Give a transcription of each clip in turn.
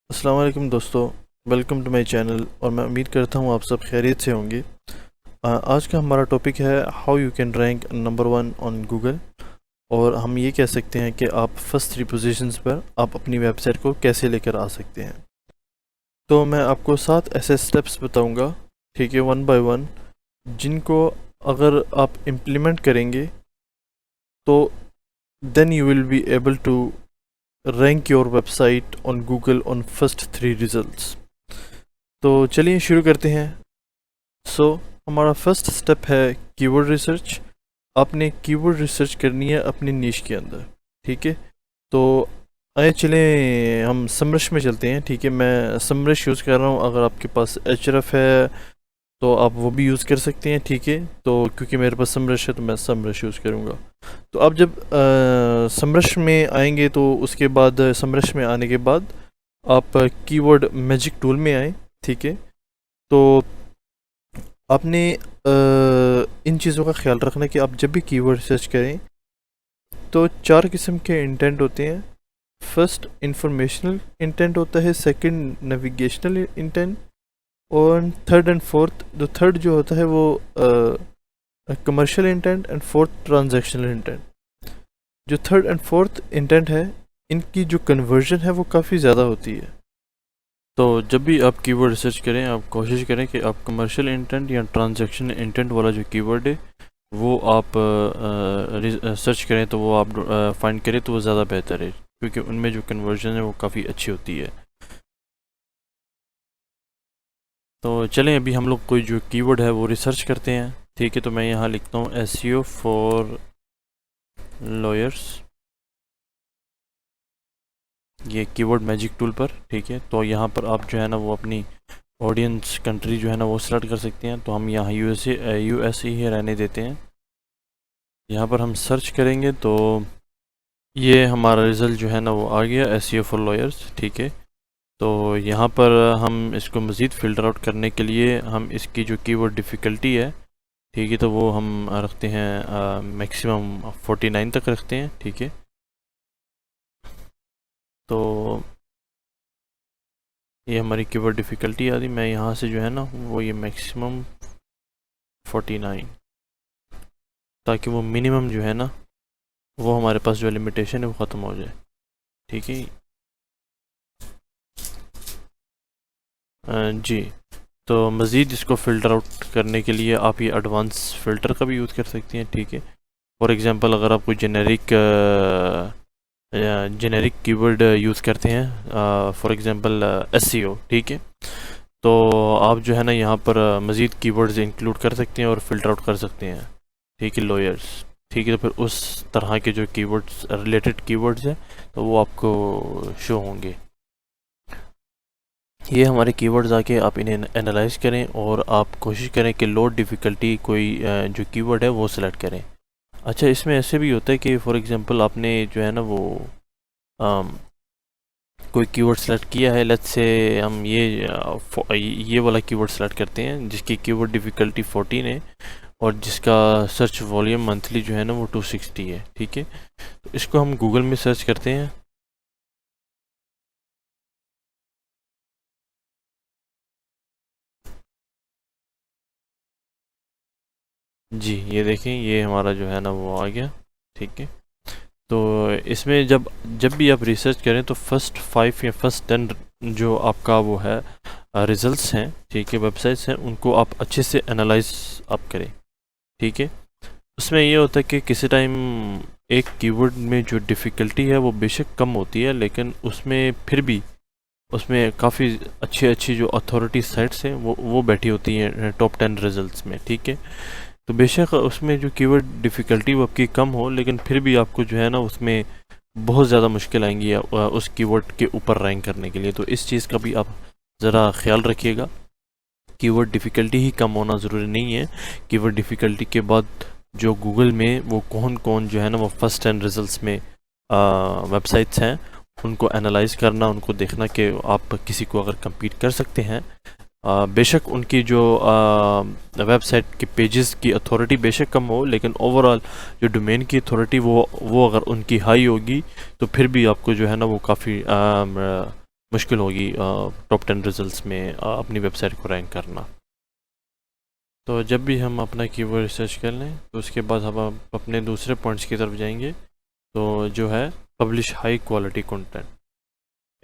अस्सलाम वालेकुम दोस्तों। वेलकम टू माय चैनल और मैं उम्मीद करता हूँ आप सब खैरियत से होंगे। आज का हमारा टॉपिक है how you can rank number 1 on Google. और हम ये कह सकते हैं कि आप फर्स्ट 3 पोजीशंस पर आप अपनी वेबसाइट को कैसे लेकर आ सकते हैं। तो मैं आपको 7 ऐसे स्टेप्स बताऊंगा, ठीक है, वन बाय वन, जिनको अगर आप इम्प्लीमेंट करेंगे तो then you will be able to rank your website on Google on first 3 results. तो चलिए शुरू करते हैं। हमारा फर्स्ट स्टेप है कीवर्ड रिसर्च। आपने कीवर्ड रिसर्च करनी है अपनी नीश के अंदर, ठीक है। तो आइए चलें हम समरश में चलते हैं, ठीक है। मैं समरश यूज़ कर रहा हूँ, अगर आपके पास एचरफ है तो आप वो भी यूज़ कर सकते हैं, ठीक है। तो क्योंकि मेरे पास समरश है तो मैं समरश यूज़ करूँगा। तो आप जब समरश में आएंगे तो उसके बाद समरश में आने के बाद आप कीवर्ड मैजिक टूल में आए, ठीक है। तो आपने इन चीज़ों का ख्याल रखना कि आप जब भी कीवर्ड सर्च करें तो 4 किस्म के इंटेंट होते हैं। फर्स्ट इंफॉर्मेशनल इंटेंट होता है, सेकंड नेविगेशनल इंटेंट, और थर्ड एंड फोर्थ, जो थर्ड जो होता है वो commercial intent, and fourth transactional intent. जो थर्ड एंड फोर्थ इंटेंट है इनकी जो कन्वर्जन है वो काफ़ी ज़्यादा होती है। तो जब भी आप कीवर्ड रिसर्च करें आप कोशिश करें कि आप कमर्शियल इंटेंट या ट्रांजैक्शन इंटेंट वाला जो कीवर्ड है वो आप सर्च करें, तो वो आप फाइंड करें तो वो ज़्यादा बेहतर है, क्योंकि उनमें जो कन्वर्जन है वो काफ़ी अच्छी होती है। तो चलें अभी हम लोग कोई जो कीवर्ड है वो रिसर्च करते हैं, ठीक है। तो मैं यहाँ लिखता हूँ एसईओ फॉर लॉयर्स, ये कीवर्ड मैजिक टूल पर, ठीक है। तो यहाँ पर आप जो है ना वो अपनी ऑडियंस कंट्री जो है ना वो सिलेक्ट कर सकते हैं। तो हम यहाँ यूएसए ही रहने देते हैं। यहाँ पर हम सर्च करेंगे तो ये हमारा रिज़ल्ट जो है ना वो आ गया, एसईओ फॉर लॉयर्स, ठीक है। तो यहाँ पर हम इसको मज़ीद फ़िल्टर आउट करने के लिए हम इसकी जो कीवर्ड डिफ़िकल्टी है, ठीक है, तो वो हम रखते हैं मैक्सिमम 49 तक रखते हैं, ठीक है। तो ये हमारी कीवर्ड डिफ़िकल्टी आ रही, मैं यहाँ से जो है ना वो ये मैक्सिमम 49, ताकि वो मिनिमम जो है ना वो हमारे पास जो लिमिटेशन है वो ख़त्म हो जाए, ठीक है। जी, तो मज़ीद इसको फ़िल्टर आउट करने के लिए आप ये एडवांस फ़िल्टर का भी यूज़ कर सकते हैं, ठीक है। फॉर एग्ज़ाम्पल अगर आप कोई जेनेरिक कीवर्ड यूज़ करते हैं, फॉर एग्ज़ाम्पल एसईओ, ठीक है, तो आप जो है ना यहाँ पर मज़ीद कीवर्ड्स इंक्लूड कर सकते हैं और फ़िल्टर आउट कर सकते हैं, ठीक है, लॉयर्स, ठीक है। तो फिर उस तरह के जो कीवर्ड्स रिलेटेड कीवर्ड्स हैं तो वो आपको शो होंगे। ये हमारे कीवर्ड्स आके आप इन्हें एनालाइज करें और आप कोशिश करें कि लो डिफ़िकल्टी कोई जो कीवर्ड है वो सिलेक्ट करें। अच्छा, इसमें ऐसे भी होता है कि फॉर एग्ज़ाम्पल आपने जो है ना वो आम, कोई कीवर्ड सेलेक्ट किया है, लेट्स से हम ये वाला कीवर्ड सेलेक्ट करते हैं जिसकी कीवर्ड डिफ़िकल्टी 14 है और जिसका सर्च वॉल्यूम मंथली जो है ना वो 260 है, ठीक है। तो इसको हम गूगल में सर्च करते हैं। जी, ये देखें, ये हमारा जो है ना वो आ गया, ठीक है। तो इसमें जब जब भी आप रिसर्च करें तो फर्स्ट 5 या फर्स्ट 10 जो आपका वो है रिजल्ट्स हैं, ठीक है, वेबसाइट्स हैं, उनको आप अच्छे से एनालाइज आप करें, ठीक है। उसमें ये होता है कि किसी टाइम एक कीवर्ड में जो डिफ़िकल्टी है वो बेशक कम होती है, लेकिन उसमें फिर भी उसमें काफ़ी अच्छी अच्छी जो अथॉरिटी साइट्स हैं वो बैठी होती हैं टॉप 10 रिजल्ट्स में, ठीक है। तो बेशक उसमें जो कीवर्ड डिफ़िकल्टी वो आपकी कम हो, लेकिन फिर भी आपको जो है ना उसमें बहुत ज़्यादा मुश्किल आएंगी उस कीवर्ड के ऊपर रैंक करने के लिए। तो इस चीज़ का भी आप ज़रा ख्याल रखिएगा। कीवर्ड डिफ़िकल्टी ही कम होना ज़रूरी नहीं है। कीवर्ड डिफ़िकल्टी के बाद जो गूगल में वो कौन कौन जो है ना वो फर्स्ट 10 रिजल्ट्स में वेबसाइट्स हैं उनको एनालाइज करना, उनको देखना कि आप किसी को अगर compete कर सकते हैं। बेशक उनकी जो वेबसाइट के पेजेस की अथॉरिटी बेशक कम हो, लेकिन ओवरऑल जो डोमेन की अथॉरिटी वो अगर उनकी हाई होगी तो फिर भी आपको जो है ना वो काफ़ी मुश्किल होगी टॉप 10 रिजल्ट्स में अपनी वेबसाइट को रैंक करना। तो जब भी हम अपना कीवर्ड रिसर्च कर लें तो उसके बाद हम अपने दूसरे पॉइंट्स की तरफ जाएंगे, तो जो है पब्लिश हाई क्वालिटी कंटेंट।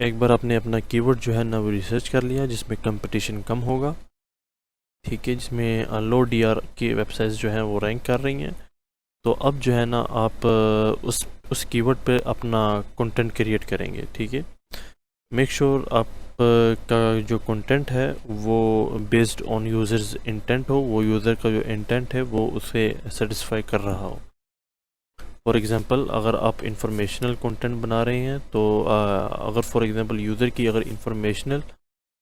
एक बार आपने अपना कीवर्ड जो है ना वो रिसर्च कर लिया जिसमें कंपटीशन कम होगा, ठीक है, जिसमें लो डीआर की वेबसाइट्स जो हैं वो रैंक कर रही हैं, तो अब जो है ना आप उस कीवर्ड पे अपना कंटेंट क्रिएट करेंगे, ठीक है। मेक श्योर आप का जो कंटेंट है वो बेस्ड ऑन यूज़र्स इंटेंट हो, वो यूज़र का जो इंटेंट है वो उसे सेटिस्फाई कर रहा हो। फॉर एग्ज़ाम्पल अगर आप इंफॉर्मेशनल कंटेंट बना रहे हैं तो अगर फॉर एग्ज़ाम्पल यूज़र की अगर इंफॉर्मेशनल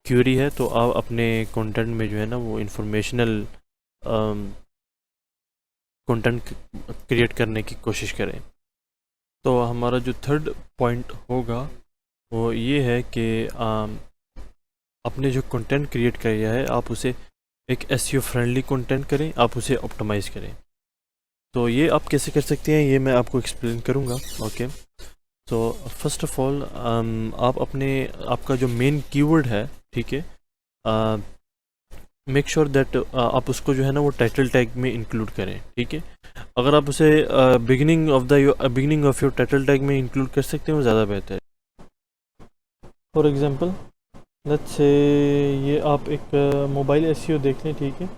क्यूरी है तो आप अपने कंटेंट में जो है ना वो इंफॉर्मेशनल कंटेंट क्रिएट करने की कोशिश करें। तो हमारा जो थर्ड पॉइंट होगा वो ये है कि आपने जो कंटेंट क्रिएट किया है आप उसे एक एसईओ फ्रेंडली कंटेंट करें, आप उसे ऑप्टिमाइज़ करें। तो ये आप कैसे कर सकते हैं ये मैं आपको एक्सप्लेन करूँगा। ओके, तो फर्स्ट ऑफ ऑल आप आपका जो मेन कीवर्ड है, ठीक है, मेक श्योर दैट आप उसको जो है ना वो टाइटल टैग में इंक्लूड करें, ठीक है। अगर आप उसे beginning of your title tag में इंक्लूड कर सकते हैं वो ज़्यादा बेहतर है। फॉर एग्जांपल लेट्स से ये आप एक मोबाइल एसईओ देख लें, ठीक है।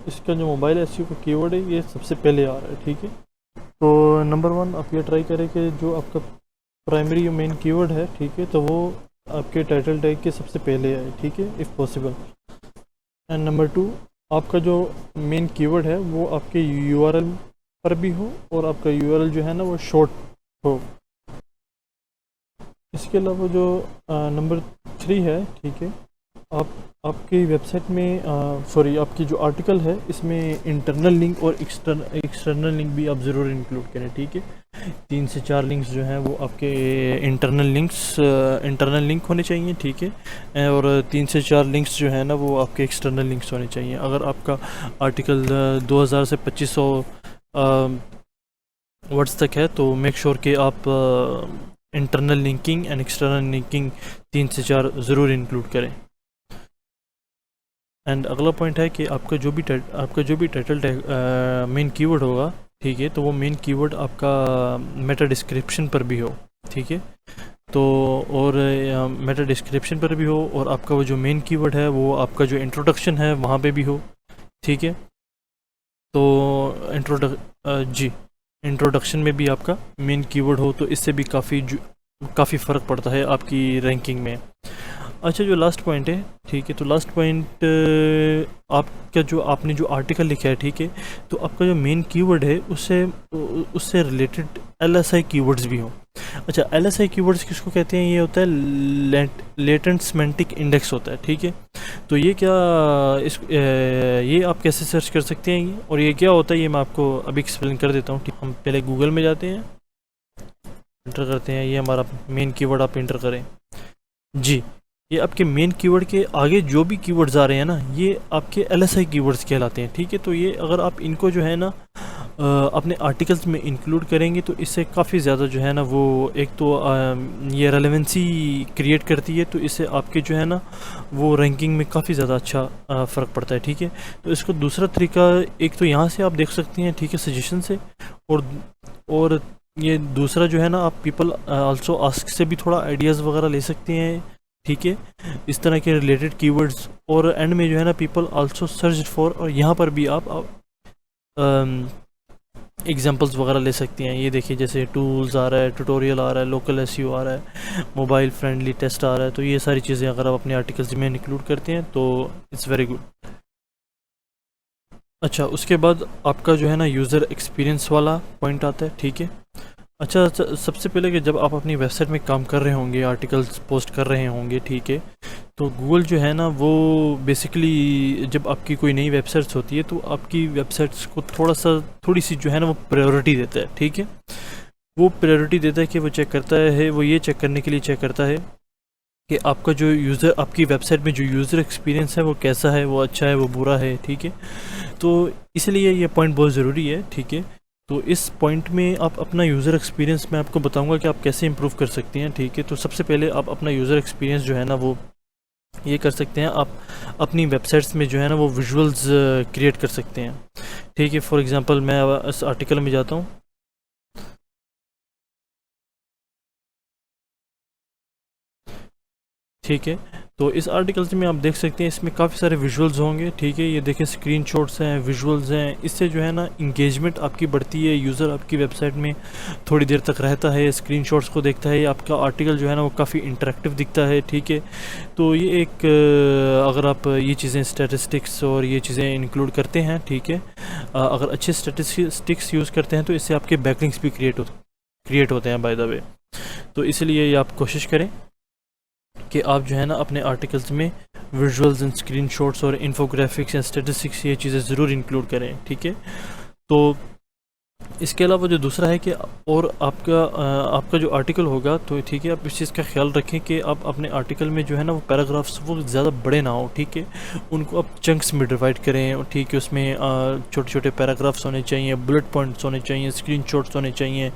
इसका जो मोबाइल एसईओ का कीवर्ड है ये सबसे पहले आ रहा है, ठीक है। तो नंबर 1 आप ये ट्राई करें कि जो आपका प्राइमरी मेन कीवर्ड है, ठीक है, तो वो आपके टाइटल टैग के सबसे पहले आए, ठीक है, इफ़ पॉसिबल। एंड नंबर 2 आपका जो मेन कीवर्ड है वो आपके यूआरएल पर भी हो और आपका यूआरएल जो है ना वो शॉर्ट हो। इसके अलावा जो नंबर 3 है, ठीक है, आपकी वेबसाइट में आपकी जो आर्टिकल है इसमें इंटरनल लिंक और एक्सटर्नल लिंक भी आप ज़रूर इंक्लूड करें, ठीक है। 3 से 4 लिंक्स जो हैं वो आपके इंटरनल लिंक होने चाहिए, ठीक है, और 3 से 4 लिंक्स जो है ना वो आपके एक्सटर्नल लिंक्स होने चाहिए। अगर आपका आर्टिकल 2000 से 2500 वर्ड्स तक है तो मेक श्योर कि आप internal linking and external linking 3 से 4 ज़रूर इंक्लूड करें। एंड अगला पॉइंट है कि आपका जो भी टाइटल टैग मेन कीवर्ड होगा, ठीक है, तो वो मेन कीवर्ड आपका मेटा डिस्क्रिप्शन पर भी हो, ठीक है। तो और मेटा डिस्क्रिप्शन पर भी हो और आपका वो जो मेन कीवर्ड है वो आपका जो इंट्रोडक्शन है वहाँ पे भी हो, ठीक है। तो इंट्रोडक्शन में भी आपका मेन कीवर्ड हो तो इससे भी काफ़ी फ़र्क पड़ता है आपकी रैंकिंग में। अच्छा, जो लास्ट पॉइंट है, ठीक है, तो लास्ट पॉइंट आपका जो आपने जो आर्टिकल लिखा है, ठीक है, तो आपका जो मेन कीवर्ड है उससे रिलेटेड एलएसआई कीवर्ड्स भी हों। अच्छा, एलएसआई कीवर्ड्स किसको कहते हैं? ये होता है लेटेंट सेमेंटिक इंडेक्स होता है, ठीक है। तो ये ये आप कैसे सर्च कर सकते हैं और ये क्या होता है ये मैं आपको अभी एक्सप्लेन कर देता हूँ। हम पहले गूगल में जाते हैं, इंटर करते हैं, ये हमारा मेन कीवर्ड आप इंटर करें जी। ये आपके मेन कीवर्ड के आगे जो भी कीवर्ड्स आ रहे हैं ना ये आपके एलएसआई कीवर्ड्स कहलाते हैं, ठीक है। तो ये अगर आप इनको जो है ना अपने आर्टिकल्स में इंक्लूड करेंगे तो इससे काफ़ी ज़्यादा जो है ना वो एक तो ये रेलेवेंसी क्रिएट करती है, तो इससे आपके जो है ना वो रैंकिंग में काफ़ी ज़्यादा अच्छा फ़र्क पड़ता है, ठीक है। तो इसको दूसरा तरीका एक तो यहाँ से आप देख सकते हैं, ठीक है, सजेशन से, और ये दूसरा जो है ना आप पीपल आल्सो आस्क से भी थोड़ा आइडियाज़ वगैरह ले सकते हैं, ठीक है, इस तरह के रिलेटेड कीवर्ड्स। और एंड में जो है ना पीपल आल्सो सर्च फॉर, और यहाँ पर भी आप एग्जांपल्स वगैरह ले सकते हैं। ये देखिए जैसे टूल्स आ रहा है, ट्यूटोरियल आ रहा है, लोकल एसईओ आ रहा है, मोबाइल फ्रेंडली टेस्ट आ रहा है। तो ये सारी चीज़ें अगर आप अपने आर्टिकल्स में इंक्लूड करते हैं तो इट्स वेरी गुड। अच्छा, उसके बाद आपका जो है ना यूज़र एक्सपीरियंस वाला पॉइंट आता है, ठीक है। अच्छा, सबसे पहले कि जब आप अपनी वेबसाइट में काम कर रहे होंगे, आर्टिकल्स पोस्ट कर रहे होंगे, ठीक है, तो गूगल जो है ना वो बेसिकली जब आपकी कोई नई वेबसाइट्स होती है तो आपकी वेबसाइट्स को थोड़ी सी जो है ना वो प्रायोरिटी देता है, ठीक है। वो प्रायोरिटी देता है कि वो ये चेक करने के लिए चेक करता है कि आपका जो आपकी वेबसाइट में जो यूज़र एक्सपीरियंस है वो कैसा है, वो अच्छा है, वो बुरा है, ठीक है। तो इसलिए ये पॉइंट बहुत ज़रूरी है, ठीक है। तो इस पॉइंट में आप अपना यूज़र एक्सपीरियंस मैं आपको बताऊंगा कि आप कैसे इम्प्रूव कर सकते हैं, ठीक है। तो सबसे पहले आप अपना यूज़र एक्सपीरियंस जो है ना वो ये कर सकते हैं, आप अपनी वेबसाइट्स में जो है ना वो विजुअल्स क्रिएट कर सकते हैं, ठीक है। फॉर एग्जांपल मैं अब इस आर्टिकल में जाता हूँ, ठीक है। तो इस आर्टिकल में आप देख सकते हैं इसमें काफ़ी सारे विजुअल्स होंगे, ठीक है। ये देखें स्क्रीनशॉट्स हैं, विजुअल्स हैं, इससे जो है ना इंगेजमेंट आपकी बढ़ती है, यूज़र आपकी वेबसाइट में थोड़ी देर तक रहता है, स्क्रीनशॉट्स को देखता है, आपका आर्टिकल जो है ना वो काफ़ी इंटरेक्टिव दिखता है, ठीक है। तो ये एक अगर आप ये चीज़ें स्टैटिस्टिक्स और ये चीज़ें इंक्लूड करते हैं, ठीक है, अगर अच्छे स्टैटिस्टिक्स यूज़ करते हैं तो इससे आपके बैकलिंक्स भी क्रिएट होते हैं बाय द वे। तो इसलिए ये आप कोशिश करें कि आप जो है ना अपने आर्टिकल्स में विजुअल्स एंड स्क्रीनशॉट्स और इन्फोग्राफिक्स एंड स्टैटिस्टिक्स ये चीज़ें ज़रूर इंक्लूड करें, ठीक है। तो इसके अलावा जो दूसरा है कि और आपका जो आर्टिकल होगा तो ठीक है, आप इस चीज़ का ख्याल रखें कि आप अपने आर्टिकल में जो है ना वो पैराग्राफ्स वो ज़्यादा बड़े ना हो, ठीक है। उनको आप चंक्स में डिवाइड करें और ठीक है, उसमें छोटे छोटे पैराग्राफ्स होने चाहिए, बुलेट पॉइंट्स होने चाहिए, स्क्रीनशॉट्स होने चाहिए,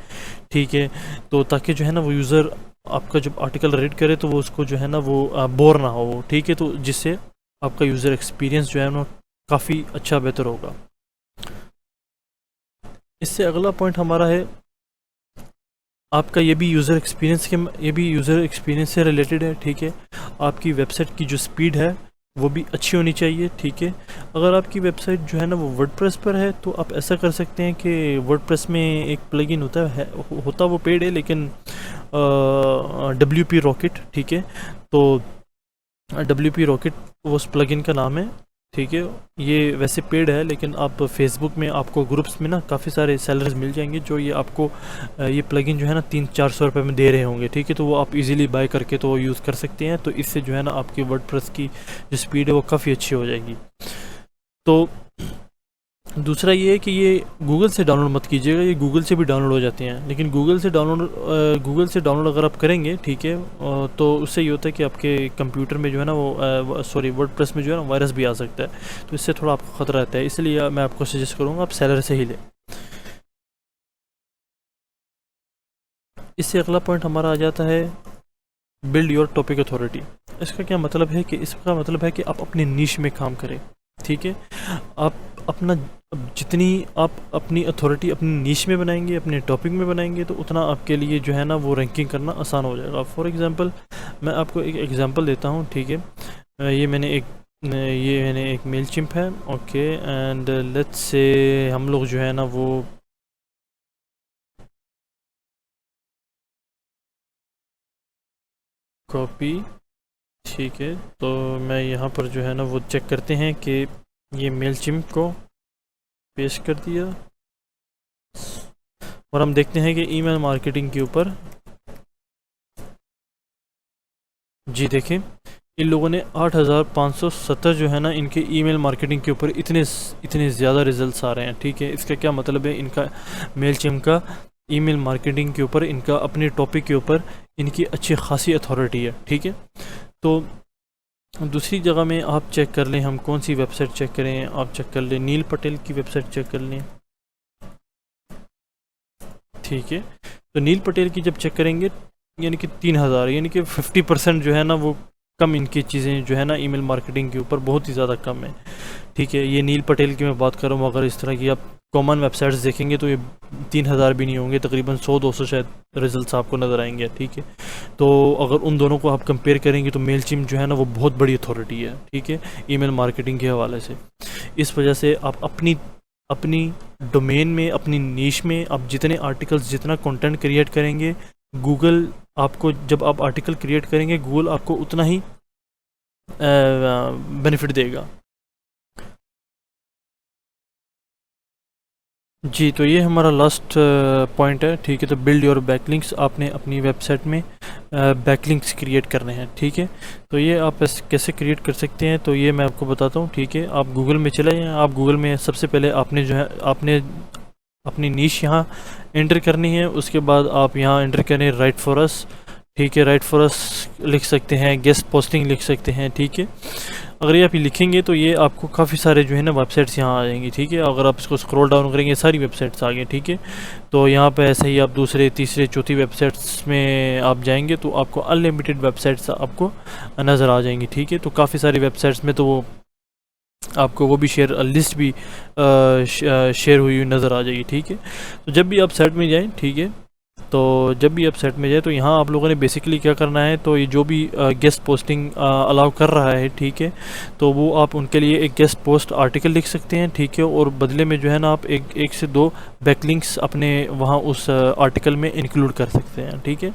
ठीक है। तो ताकि जो है ना वो यूज़र आपका जब आर्टिकल रीड करे तो वो उसको जो है ना वो बोर ना हो, ठीक है। तो जिससे आपका यूज़र एक्सपीरियंस जो है ना काफ़ी अच्छा बेहतर होगा। इससे अगला पॉइंट हमारा है आपका ये भी यूज़र एक्सपीरियंस से रिलेटेड है, ठीक है। आपकी वेबसाइट की जो स्पीड है वो भी अच्छी होनी चाहिए, ठीक है। अगर आपकी वेबसाइट जो है ना वो वर्डप्रेस पर है तो आप ऐसा कर सकते हैं कि वर्डप्रेस में एक प्लगइन होता वो पेड है, लेकिन WP रॉकेट, ठीक है। तो WP रॉकेट वो उस प्लगइन का नाम है, ठीक है। ये वैसे पेड है, लेकिन आप फेसबुक में आपको ग्रुप्स में ना काफ़ी सारे सेलर्स मिल जाएंगे जो ये आपको ये प्लगइन जो है ना 300-400 रुपये में दे रहे होंगे, ठीक है। तो वो आप इजीली बाय करके तो यूज़ कर सकते हैं। तो इससे जो है ना आपकी वर्डप्रेस की जो स्पीड है वो काफ़ी अच्छी हो जाएगी। तो दूसरा ये है कि ये गूगल से डाउनलोड मत कीजिएगा, ये गूगल से भी डाउनलोड हो जाते हैं, लेकिन गूगल से डाउनलोड अगर आप करेंगे, ठीक है, तो उससे ये होता है कि आपके कंप्यूटर में जो है ना वो वर्डप्रेस में जो है ना वायरस भी आ सकता है, तो इससे थोड़ा आपको ख़तरा रहता है। इसलिए मैं आपको सजेस्ट करूँगा आप सेलर से ही लें। इससे अगला पॉइंट हमारा आ जाता है बिल्ड योर टॉपिक अथॉरिटी। इसका क्या मतलब है कि इसका मतलब है कि आप अपने नीश में काम करें, ठीक है। आप अपना जितनी आप अपनी अथॉरिटी अपनी नीश में बनाएंगे, अपने टॉपिक में बनाएंगे, तो उतना आपके लिए जो है ना वो रैंकिंग करना आसान हो जाएगा। फॉर एग्जांपल मैं आपको एक एग्जांपल देता हूँ, ठीक है। ये मैंने एक मेल चिम्प है, ओके, एंड लेट्स से हम लोग जो है ना वो कॉपी, ठीक है। तो मैं यहाँ पर जो है ना वो चेक करते हैं कि ये मेल चिम्प को पेस्ट कर दिया, और हम देखते हैं कि ईमेल मार्केटिंग के ऊपर जी देखें इन लोगों ने 8570 जो है ना इनके ईमेल मार्केटिंग के ऊपर इतने ज़्यादा रिजल्ट्स आ रहे हैं, ठीक है। इसका क्या मतलब है, इनका मेलचिम्प का ईमेल मार्केटिंग के ऊपर, इनका अपने टॉपिक के ऊपर इनकी अच्छी खासी अथॉरिटी है, ठीक है। तो दूसरी जगह में आप चेक कर लें, हम कौन सी वेबसाइट चेक करें, आप चेक कर लें नील पटेल की वेबसाइट चेक कर लें, ठीक है। तो नील पटेल की जब चेक करेंगे यानी कि 3000, यानी कि 50% जो है ना वो कम इनकी चीज़ें जो है ना ईमेल मार्केटिंग के ऊपर बहुत ही ज़्यादा कम है, ठीक है। ये नील पटेल की मैं बात कर रहा हूँ। अगर इस तरह की आप कॉमन वेबसाइट्स देखेंगे तो ये 3000 भी नहीं होंगे, तकरीबन 100-200 शायद रिजल्ट्स आपको नज़र आएंगे, ठीक है। तो अगर उन दोनों को आप कंपेयर करेंगे तो मेलचिम्प जो है ना वो बहुत बड़ी अथॉरिटी है, ठीक है, ईमेल मार्केटिंग के हवाले से। इस वजह से आप अपनी डोमेन में, अपनी नीश में आप जितने आर्टिकल्स, जितना कंटेंट क्रिएट करेंगे, गूगल आपको, जब आप आर्टिकल क्रिएट करेंगे गूगल आपको उतना ही बेनिफिट देगा। जी, तो ये हमारा लास्ट पॉइंट है, ठीक है। तो बिल्ड योर बैकलिंक्स, आपने अपनी वेबसाइट में बैकलिंक्स क्रिएट करने हैं, ठीक है। तो ये आप कैसे क्रिएट कर सकते हैं, तो ये मैं आपको बताता हूँ, ठीक है। आप गूगल में चले जाएं, आप गूगल में सबसे पहले आपने जो है आपने अपनी नीश यहाँ एंटर करनी है, उसके बाद आप यहाँ एंटर करें राइट फॉर अस, ठीक है। राइट फॉर अस लिख सकते हैं, गेस्ट पोस्टिंग लिख सकते हैं, ठीक है। अगर ये आप लिखेंगे तो ये आपको काफ़ी सारे जो है ना वेबसाइट्स यहाँ आ जाएंगी, ठीक है। अगर आप इसको स्क्रॉल डाउन करेंगे सारी वेबसाइट्स आ गई, ठीक है। तो यहाँ पे ऐसे ही आप दूसरे तीसरे चौथी वेबसाइट्स में आप जाएंगे तो आपको अनलिमिटेड वेबसाइट्स आपको नज़र आ जाएंगी, ठीक है। तो काफ़ी सारी वेबसाइट्स में तो वो आपको वो भी लिस्ट भी शेयर हुई नज़र आ जाएगी, ठीक है। तो जब भी आप साइट में जाएं, ठीक है, तो जब भी आप साइट में जाए तो यहाँ आप लोगों ने बेसिकली क्या करना है, तो ये जो भी गेस्ट पोस्टिंग अलाउ कर रहा है, ठीक है, तो वो आप उनके लिए एक गेस्ट पोस्ट आर्टिकल लिख सकते हैं, ठीक है। और बदले में जो है ना आप एक से दो बैकलिंक्स अपने वहाँ उस आर्टिकल में इंक्लूड कर सकते हैं, ठीक है।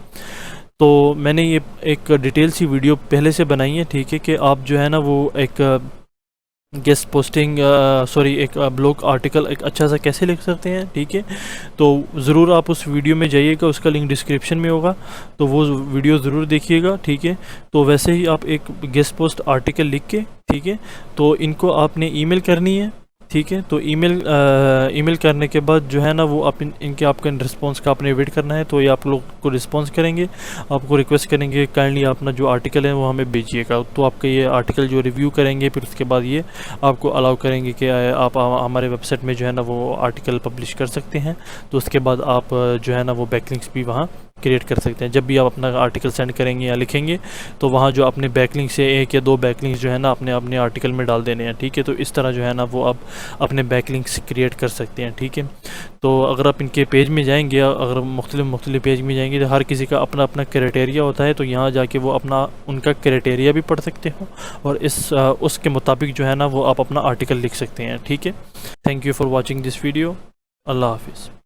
तो मैंने ये एक डिटेल सी वीडियो पहले से बनाई है, ठीक है, कि आप जो है ना वो एक गेस्ट पोस्टिंग एक ब्लॉग आर्टिकल एक अच्छा सा कैसे लिख सकते हैं, ठीक है। तो ज़रूर आप उस वीडियो में जाइएगा, उसका लिंक डिस्क्रिप्शन में होगा, तो वो वीडियो ज़रूर देखिएगा, ठीक है। तो वैसे ही आप एक गेस्ट पोस्ट आर्टिकल लिख के, ठीक है, तो इनको आपने ईमेल करनी है, ठीक है। तो ईमेल करने के बाद जो है ना वो आप इनके आपका रिस्पांस का आपने वेट करना है। तो ये आप लोग को रिस्पांस करेंगे, आपको रिक्वेस्ट करेंगे काइंडली अपना जो आर्टिकल है वो हमें भेजिएगा। तो आपका ये आर्टिकल जो रिव्यू करेंगे, फिर उसके बाद ये आपको अलाउ करेंगे कि आप हमारे वेबसाइट में जो है ना वो आर्टिकल पब्लिश कर सकते हैं। तो उसके बाद आप जो है ना वो बैकलिंक्स भी वहाँ क्रिएट कर सकते हैं। जब भी आप अपना आर्टिकल सेंड करेंगे या लिखेंगे तो वहाँ जो अपने बैकलिंक से एक या दो बैकलिंक्स जो है ना अपने अपने आर्टिकल में डाल देने हैं, ठीक है। तो इस तरह जो है ना वो आप अपने बैकलिंक्स क्रिएट कर सकते हैं, ठीक है। तो अगर आप इनके पेज में जाएंगे, अगर मुख्तलिफ पेज में जाएंगे तो हर किसी का अपना अपना क्राइटेरिया होता है। तो यहाँ जाके वो अपना उनका क्राइटेरिया भी पढ़ सकते हो और उसके मुताबिक जो है ना वो आप अपना आर्टिकल लिख सकते हैं, ठीक है। Thank you for watching this video. अल्लाह हाफिज़।